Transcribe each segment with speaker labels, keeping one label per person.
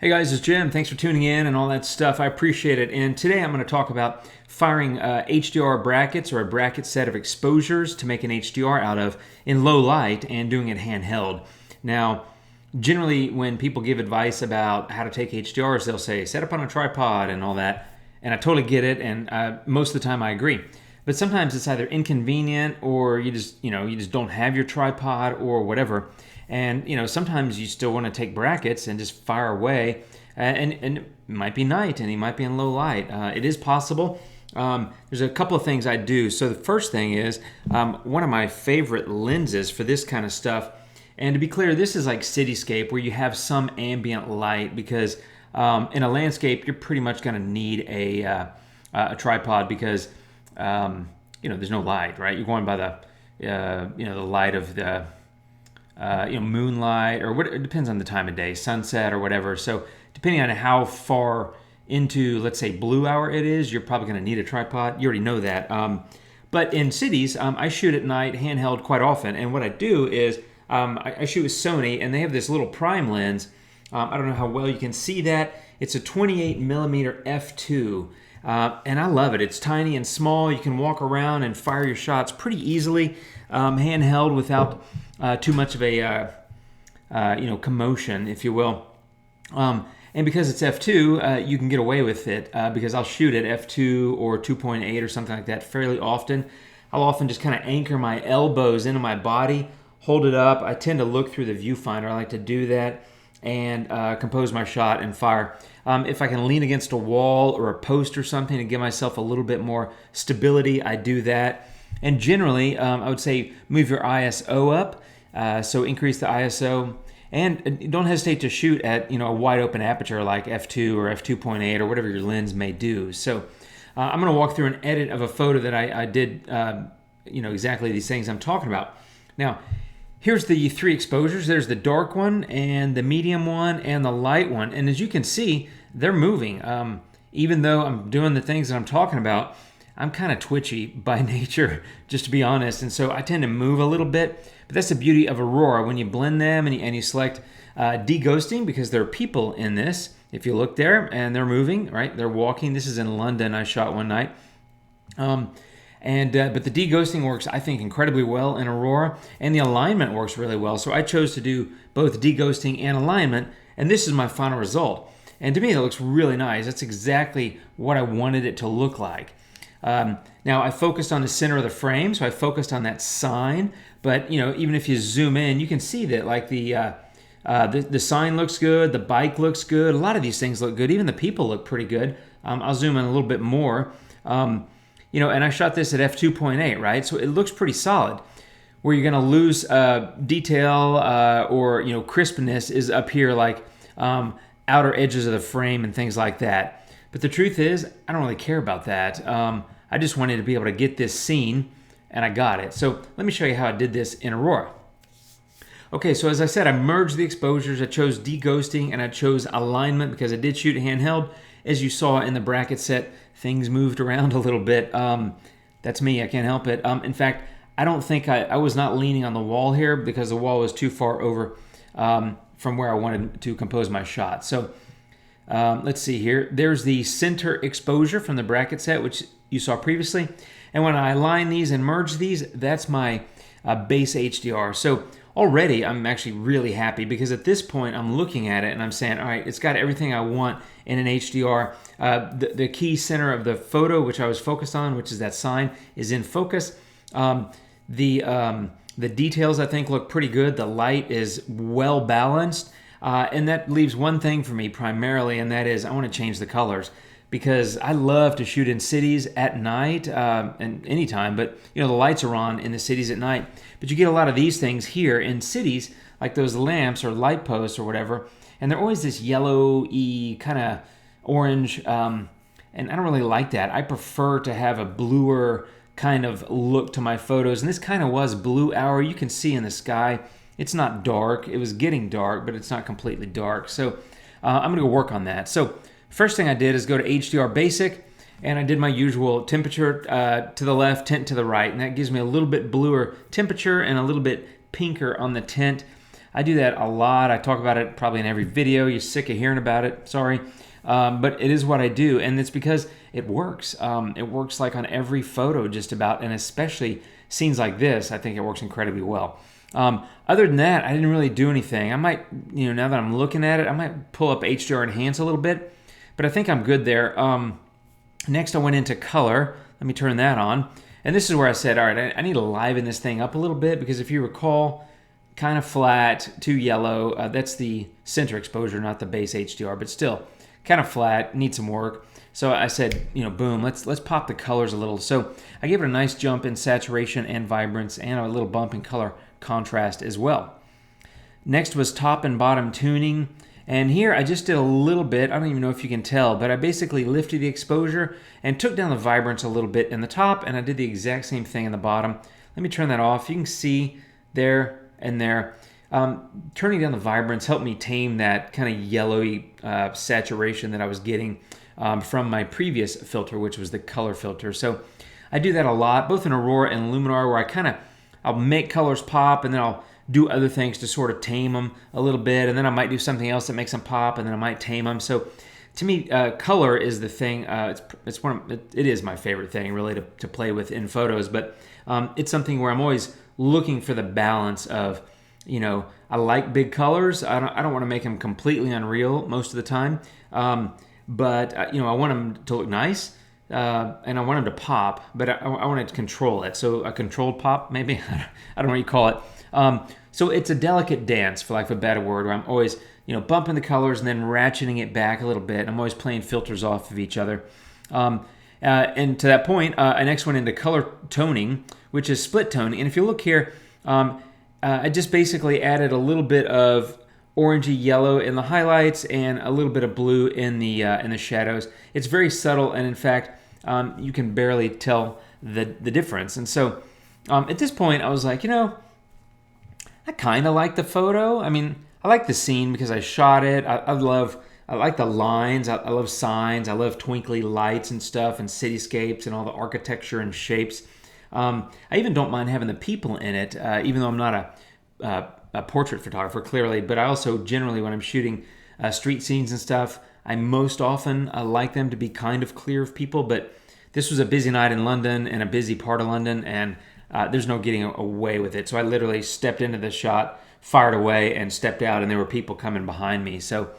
Speaker 1: Hey guys, it's Jim. Thanks for tuning in and all that stuff. I appreciate it. And today I'm going to talk about firing HDR brackets or a bracket set of exposures to make an HDR out of in low light and doing it handheld. Now, generally when people give advice about how to take HDRs, they'll say set up on a tripod and all that. And I totally get it, and most of the time I agree. But sometimes it's either inconvenient or you just don't have your tripod or whatever. And sometimes you still want to take brackets and just fire away, and it might be night and you might be in low light. It is possible. There's a couple of things I do. So the first thing is one of my favorite lenses for this kind of stuff. And to be clear, this is like cityscape where you have some ambient light, because in a landscape you're pretty much going to need a tripod because there's no light, right? You're going by the light of the moonlight, or what, it depends on the time of day, sunset or whatever. So depending on how far into, let's say, blue hour it is, you're probably going to need a tripod. You already know that. But in cities, I shoot at night handheld quite often. And what I do is I shoot with Sony, and they have this little prime lens. I don't know how well you can see that. It's a 28 millimeter f2. And I love it. It's tiny and small. You can walk around and fire your shots pretty easily, handheld, without too much of a commotion, if you will. And because it's f2, you can get away with it because I'll shoot at f2 or 2.8 or something like that fairly often. I'll often just kind of anchor my elbows into my body, hold it up. I tend to look through the viewfinder. I like to do that and compose my shot and fire. If I can lean against a wall or a post or something to give myself a little bit more stability, I do that. And generally, I would say move your ISO up, so increase the ISO. And don't hesitate to shoot at a wide open aperture like f2 or f2.8 or whatever your lens may do. So I'm going to walk through an edit of a photo that I did, exactly these things I'm talking about. Now, here's the three exposures. There's the dark one and the medium one and the light one. And as you can see, they're moving. Even though I'm doing the things that I'm talking about, I'm kind of twitchy by nature, just to be honest. And so I tend to move a little bit. But that's the beauty of Aurora. When you blend them and you select de-ghosting, because there are people in this. If you look there, and they're moving, right? They're walking. This is in London. I shot one night. But the de-ghosting works, I think, incredibly well in Aurora, and the alignment works really well. So I chose to do both de-ghosting and alignment, and this is my final result. And to me, that looks really nice. That's exactly what I wanted it to look like. Now, I focused on the center of the frame, so I focused on that sign. But even if you zoom in, you can see that like the sign looks good, the bike looks good. A lot of these things look good. Even the people look pretty good. I'll zoom in a little bit more. And I shot this at f2.8, right? So it looks pretty solid. Where you're going to lose detail or crispness is up here, like outer edges of the frame and things like that. But the truth is, I don't really care about that. I just wanted to be able to get this scene, and I got it. So let me show you how I did this in Aurora. Okay, so as I said, I merged the exposures. I chose de-ghosting and I chose alignment because I did shoot handheld. As you saw in the bracket set, things moved around a little bit. That's me, I can't help it. In fact, I don't think I was not leaning on the wall here because the wall was too far over from where I wanted to compose my shot. So let's see here. There's the center exposure from the bracket set, which you saw previously. And when I align these and merge these, that's my base HDR. So already I'm actually really happy because at this point I'm looking at it and I'm saying, all right, it's got everything I want in an HDR. The key center of the photo, which I was focused on, which is that sign, is in focus. The details, I think, look pretty good. The light is well balanced. And that leaves one thing for me primarily, and that is I want to change the colors. Because I love to shoot in cities at night and anytime, but the lights are on in the cities at night. But you get a lot of these things here in cities, like those lamps or light posts or whatever, and they're always this yellow-y kind of orange, and I don't really like that. I prefer to have a bluer kind of look to my photos, and this kind of was blue hour. You can see in the sky, it's not dark. It was getting dark, but it's not completely dark. So I'm going to go work on that. So first thing I did is go to HDR Basic, and I did my usual temperature to the left, tint to the right, and that gives me a little bit bluer temperature and a little bit pinker on the tint. I do that a lot. I talk about it probably in every video. You're sick of hearing about it. Sorry. But it is what I do, and it's because it works. It works like on every photo just about, and especially scenes like this, I think it works incredibly well. Other than that, I didn't really do anything. I might, now that I'm looking at it, I might pull up HDR Enhance a little bit, but I think I'm good there. Next, I went into color. Let me turn that on. And this is where I said, all right, I need to liven this thing up a little bit, because if you recall, kind of flat, too yellow. That's the center exposure, not the base HDR, but still kind of flat, need some work. So I said, boom, let's pop the colors a little. So I gave it a nice jump in saturation and vibrance, and a little bump in color contrast as well. Next was top and bottom tuning. And here I just did a little bit, I don't even know if you can tell, but I basically lifted the exposure and took down the vibrance a little bit in the top, and I did the exact same thing in the bottom. Let me turn that off. You can see there and there. Turning down the vibrance helped me tame that kind of yellowy saturation that I was getting from my previous filter, which was the color filter. So I do that a lot, both in Aurora and Luminar, where I'll make colors pop, and then I'll do other things to sort of tame them a little bit, and then I might do something else that makes them pop, and then I might tame them. So to me, color is the thing. It is my favorite thing really to play with in photos, but it's something where I'm always looking for the balance of, I like big colors. I don't want to make them completely unreal most of the time, but I want them to look nice, and I want them to pop, but I want to control it. So a controlled pop, maybe. I don't know what you call it. So it's a delicate dance, for lack of a better word, where I'm always, bumping the colors and then ratcheting it back a little bit. I'm always playing filters off of each other. And to that point, I next went into color toning, which is split toning. And if you look here, I just basically added a little bit of orangey yellow in the highlights and a little bit of blue in the shadows. It's very subtle, and in fact, you can barely tell the difference. And so at this point, I was like, I kind of like the photo. I mean, I like the scene because I shot it. I like the lines. I love signs. I love twinkly lights and stuff, and cityscapes and all the architecture and shapes. I even don't mind having the people in it, even though I'm not a portrait photographer, clearly. But I also generally, when I'm shooting street scenes and stuff, I most often like them to be kind of clear of people. But this was a busy night in London and a busy part of London, and there's no getting away with it. So I literally stepped into the shot, fired away, and stepped out, and there were people coming behind me. So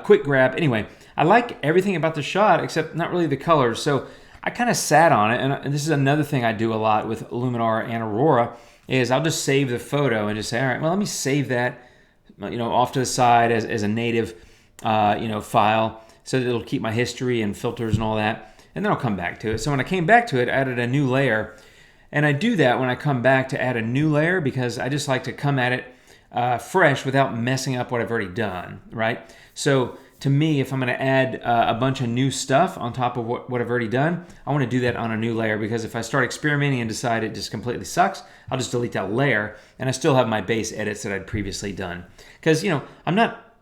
Speaker 1: quick grab. Anyway, I like everything about the shot except not really the colors. So I kind of sat on it, and this is another thing I do a lot with Luminar and Aurora, is I'll just save the photo and just say, all right, well, let me save that, off to the side as a native, file, so that it'll keep my history and filters and all that, and then I'll come back to it. So when I came back to it, I added a new layer. And I do that when I come back to add a new layer, because I just like to come at it fresh without messing up what I've already done, right? So to me, if I'm going to add a bunch of new stuff on top of what I've already done, I want to do that on a new layer, because if I start experimenting and decide it just completely sucks, I'll just delete that layer, and I still have my base edits that I'd previously done. Because, I'm not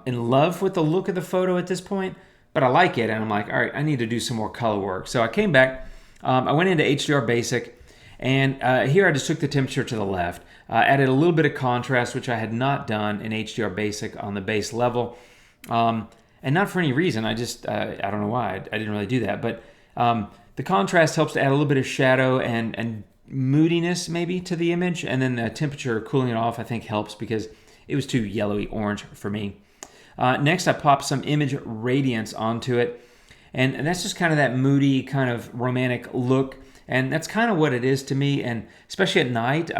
Speaker 1: in love with the look of the photo at this point, but I like it, and I'm like, all right, I need to do some more color work. So I came back, I went into HDR Basic, and here I just took the temperature to the left, added a little bit of contrast, which I had not done in HDR Basic on the base level, and not for any reason. I just, I don't know why, I didn't really do that, but the contrast helps to add a little bit of shadow and moodiness maybe to the image, and then the temperature cooling it off I think helps, because it was too yellowy orange for me. Next I popped some image radiance onto it, and that's just kind of that moody kind of romantic look. And that's kind of what it is to me, and especially at night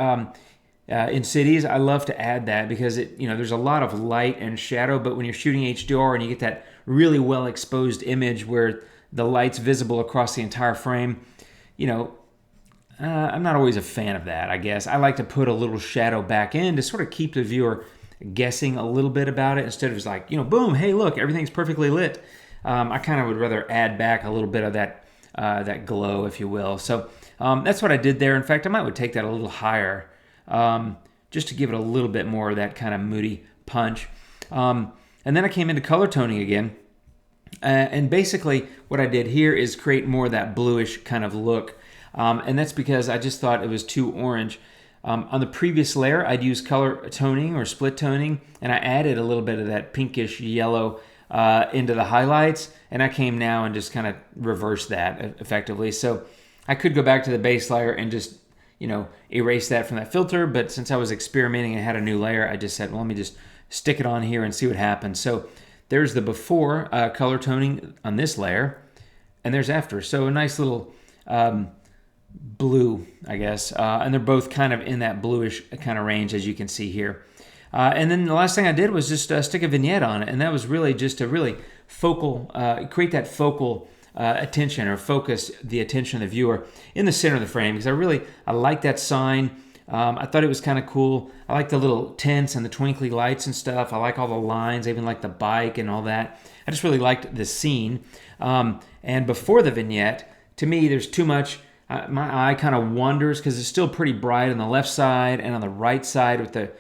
Speaker 1: in cities, I love to add that, because there's a lot of light and shadow. But when you're shooting HDR and you get that really well exposed image where the light's visible across the entire frame, I'm not always a fan of that. I guess I like to put a little shadow back in to sort of keep the viewer guessing a little bit about it, instead of just like boom, hey look, everything's perfectly lit. I kind of would rather add back a little bit of that glow, if you will. So that's what I did there. In fact, I would take that a little higher, just to give it a little bit more of that kind of moody punch. And then I came into color toning again. And basically what I did here is create more of that bluish kind of look. And that's because I just thought it was too orange. On the previous layer, I'd use color toning or split toning, and I added a little bit of that pinkish yellow into the highlights, and I came now and just kind of reversed that effectively. So I could go back to the base layer and just, erase that from that filter, but since I was experimenting and had a new layer, I just said, well, let me just stick it on here and see what happens. So there's the before color toning on this layer, and there's after. So a nice little blue, I guess, and they're both kind of in that bluish kind of range, as you can see here. And then the last thing I did was just stick a vignette on it, and that was really just to really create that focal attention, or focus the attention of the viewer in the center of the frame, because I like that sign. I thought it was kind of cool. I like the little tints and the twinkly lights and stuff. I like all the lines, I even like the bike and all that. I just really liked the scene. And before the vignette, to me, there's too much. My eye kind of wanders because it's still pretty bright on the left side and on the right side with the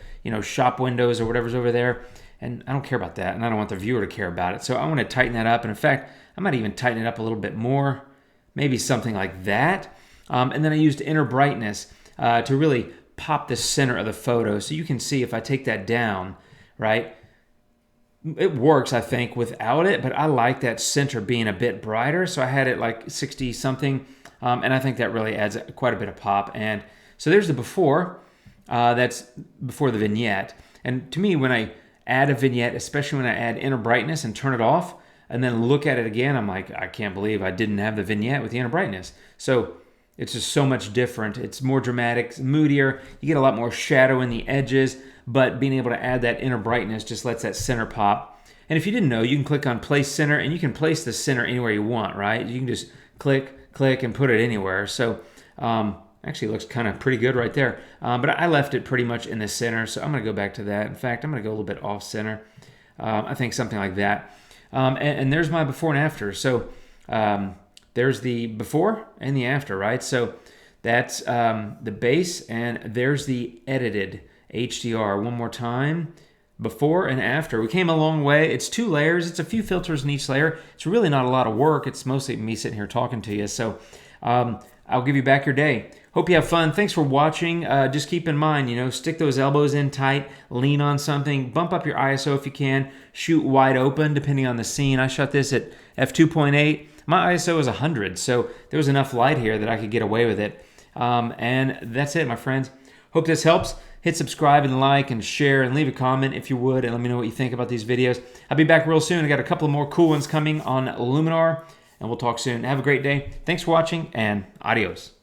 Speaker 1: shop windows or whatever's over there. And I don't care about that, and I don't want the viewer to care about it. So I want to tighten that up. And in fact, I might even tighten it up a little bit more, maybe something like that. And then I used inner brightness to really pop the center of the photo. So you can see if I take that down, right? It works, I think, without it, but I like that center being a bit brighter. So I had it like 60 something, and I think that really adds quite a bit of pop. And so there's the before. That's before the vignette. And to me, when I add a vignette, especially when I add inner brightness and turn it off, and then look at it again, I'm like, I can't believe I didn't have the vignette with the inner brightness. So it's just so much different. It's more dramatic, moodier. You get a lot more shadow in the edges, but being able to add that inner brightness just lets that center pop. And if you didn't know, you can click on place center, and you can place the center anywhere you want, right? You can just click, and put it anywhere. So actually it looks kind of pretty good right there. But I left it pretty much in the center, so I'm going to go back to that. In fact, I'm going to go a little bit off center. I think something like that. And there's my before and after. So there's the before and the after, right? So that's the base, and there's the edited HDR. One more time, before and after. We came a long way. It's 2 layers. It's a few filters in each layer. It's really not a lot of work. It's mostly me sitting here talking to you. So I'll give you back your day. Hope you have fun. Thanks for watching. Just keep in mind, stick those elbows in tight, lean on something, bump up your ISO if you can, shoot wide open depending on the scene. I shot this at f2.8. My ISO is 100, so there was enough light here that I could get away with it. And that's it, my friends. Hope this helps. Hit subscribe and like and share and leave a comment if you would, and let me know what you think about these videos. I'll be back real soon. I got a couple of more cool ones coming on Luminar, and we'll talk soon. Have a great day. Thanks for watching, and adios.